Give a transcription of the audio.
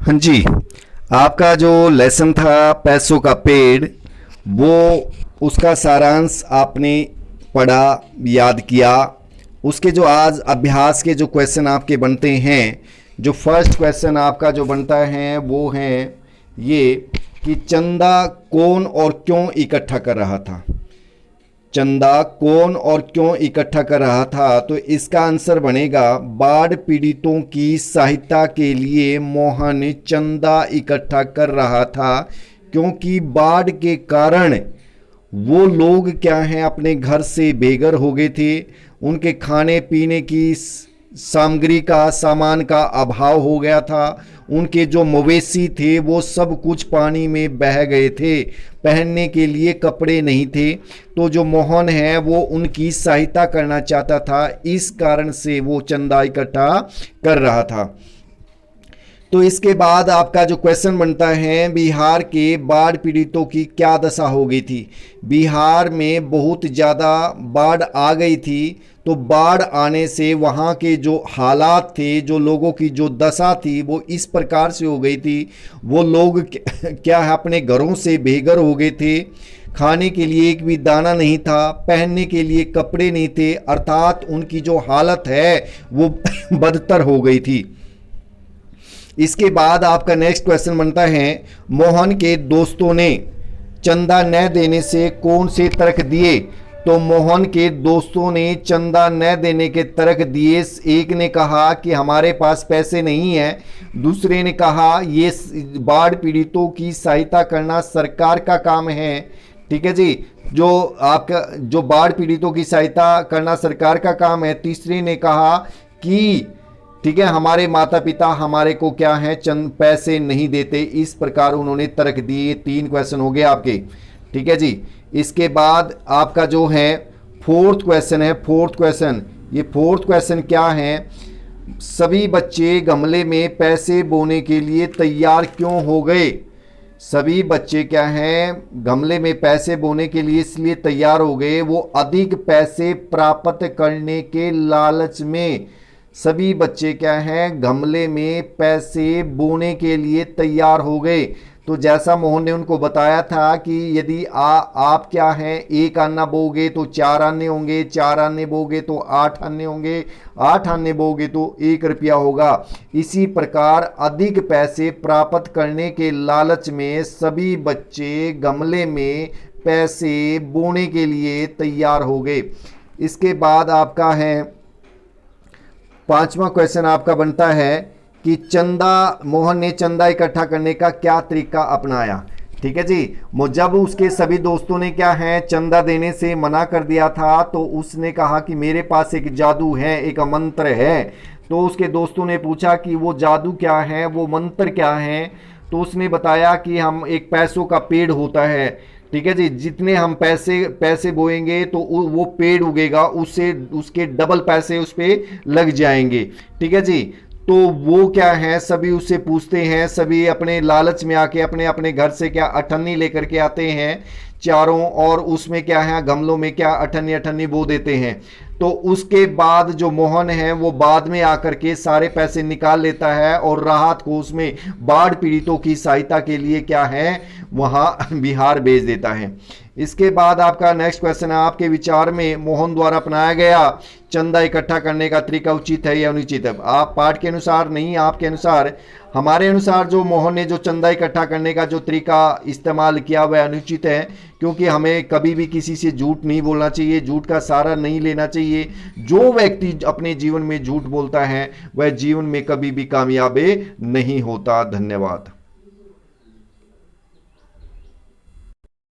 हाँ जी। आपका जो लेसन था पैसों का पेड़, वो उसका सारांश आपने पढ़ा, याद किया। उसके जो आज अभ्यास के जो क्वेश्चन आपके बनते हैं, जो फर्स्ट क्वेश्चन आपका जो बनता है वो है ये कि चंदा कौन और क्यों इकट्ठा कर रहा था। चंदा कौन और क्यों इकट्ठा कर रहा था, तो इसका आंसर बनेगा बाढ़ पीड़ितों की सहायता के लिए मोहन चंदा इकट्ठा कर रहा था, क्योंकि बाढ़ के कारण वो लोग क्या हैं अपने घर से बेघर हो गए थे। उनके खाने पीने की सामग्री का सामान का अभाव हो गया था। उनके जो मवेशी थे वो सब कुछ पानी में बह गए थे। पहनने के लिए कपड़े नहीं थे। तो जो मोहन है वो उनकी सहायता करना चाहता था, इस कारण से वो चंदा इकट्ठा कर रहा था। तो इसके बाद आपका जो क्वेश्चन बनता है, बिहार के बाढ़ पीड़ितों की क्या दशा हो गई थी। बिहार में बहुत ज़्यादा बाढ़ आ गई थी। तो बाढ़ आने से वहाँ के जो हालात थे, जो लोगों की जो दशा थी, वो इस प्रकार से हो गई थी। वो लोग क्या है अपने घरों से बेघर हो गए थे। खाने के लिए एक भी दाना नहीं था, पहनने के लिए कपड़े नहीं थे, अर्थात उनकी जो हालत है वो बदतर हो गई थी। इसके बाद आपका नेक्स्ट क्वेश्चन बनता है, मोहन के दोस्तों ने चंदा न देने से कौन से तर्क दिए। तो मोहन के दोस्तों ने चंदा न देने के तर्क दिए। एक ने कहा कि हमारे पास पैसे नहीं है, दूसरे ने कहा ये बाढ़ पीड़ितों की सहायता करना सरकार का काम है। ठीक है जी, जो आपका जो बाढ़ पीड़ितों की सहायता करना सरकार का काम है। तीसरे ने कहा कि ठीक है हमारे माता पिता हमारे को क्या है चंद पैसे नहीं देते। इस प्रकार उन्होंने तर्क दिए। 3 क्वेश्चन हो गए आपके। ठीक है जी। इसके बाद आपका जो है फोर्थ क्वेश्चन है। फोर्थ क्वेश्चन, ये फोर्थ क्वेश्चन क्या है, सभी बच्चे गमले में पैसे बोने के लिए तैयार क्यों हो गए। सभी बच्चे क्या हैं गमले में पैसे बोने के लिए इसलिए तैयार हो गए, वो अधिक पैसे प्राप्त करने के लालच में सभी बच्चे क्या हैं गमले में पैसे बोने के लिए तैयार हो गए। तो जैसा मोहन ने उनको बताया था कि यदि आप क्या हैं 1 आना बोगे तो 4 आने होंगे, 4 आने बोगे तो 8 आने होंगे, 8 आने बोगे तो 1 रुपया होगा। इसी प्रकार अधिक पैसे प्राप्त करने के लालच में सभी बच्चे गमले में पैसे बोने के लिए तैयार हो गए। इसके बाद आपका है 5वां क्वेश्चन आपका बनता है कि मोहन ने चंदा इकट्ठा करने का क्या तरीका अपनाया। ठीक है जी, जब उसके सभी दोस्तों ने क्या है चंदा देने से मना कर दिया था, तो उसने कहा कि मेरे पास एक जादू है, एक मंत्र है। तो उसके दोस्तों ने पूछा कि वो जादू क्या है, वो मंत्र क्या है। तो उसने बताया कि हम एक पैसों का पेड़ होता है। ठीक है जी, जितने हम पैसे बोएंगे तो वो पेड़ उगेगा, उससे उसके डबल पैसे उस पर लग जाएंगे। ठीक है जी। तो वो क्या है सभी उससे पूछते हैं, सभी अपने लालच में आके अपने अपने घर से क्या अठन्नी लेकर के आते हैं चारों, और उसमें क्या है गमलों में क्या अठन्नी अठन्नी बो देते हैं। तो उसके बाद जो मोहन है वो बाद में आकर के सारे पैसे निकाल लेता है और राहत कोष में बाढ़ पीड़ितों की सहायता के लिए क्या है वहां बिहार भेज देता है। इसके बाद आपका नेक्स्ट क्वेश्चन है, आपके विचार में मोहन द्वारा अपनाया गया चंदा इकट्ठा करने का तरीका उचित है या अनुचित है। आप पाठ के अनुसार नहीं, आपके अनुसार। हमारे अनुसार जो मोहन ने जो चंदा इकट्ठा करने का जो तरीका इस्तेमाल किया वह अनुचित है, क्योंकि हमें कभी भी किसी से झूठ नहीं बोलना चाहिए, झूठ का सहारा नहीं लेना चाहिए। जो व्यक्ति अपने जीवन में झूठ बोलता है वह जीवन में कभी भी कामयाब नहीं होता। धन्यवाद।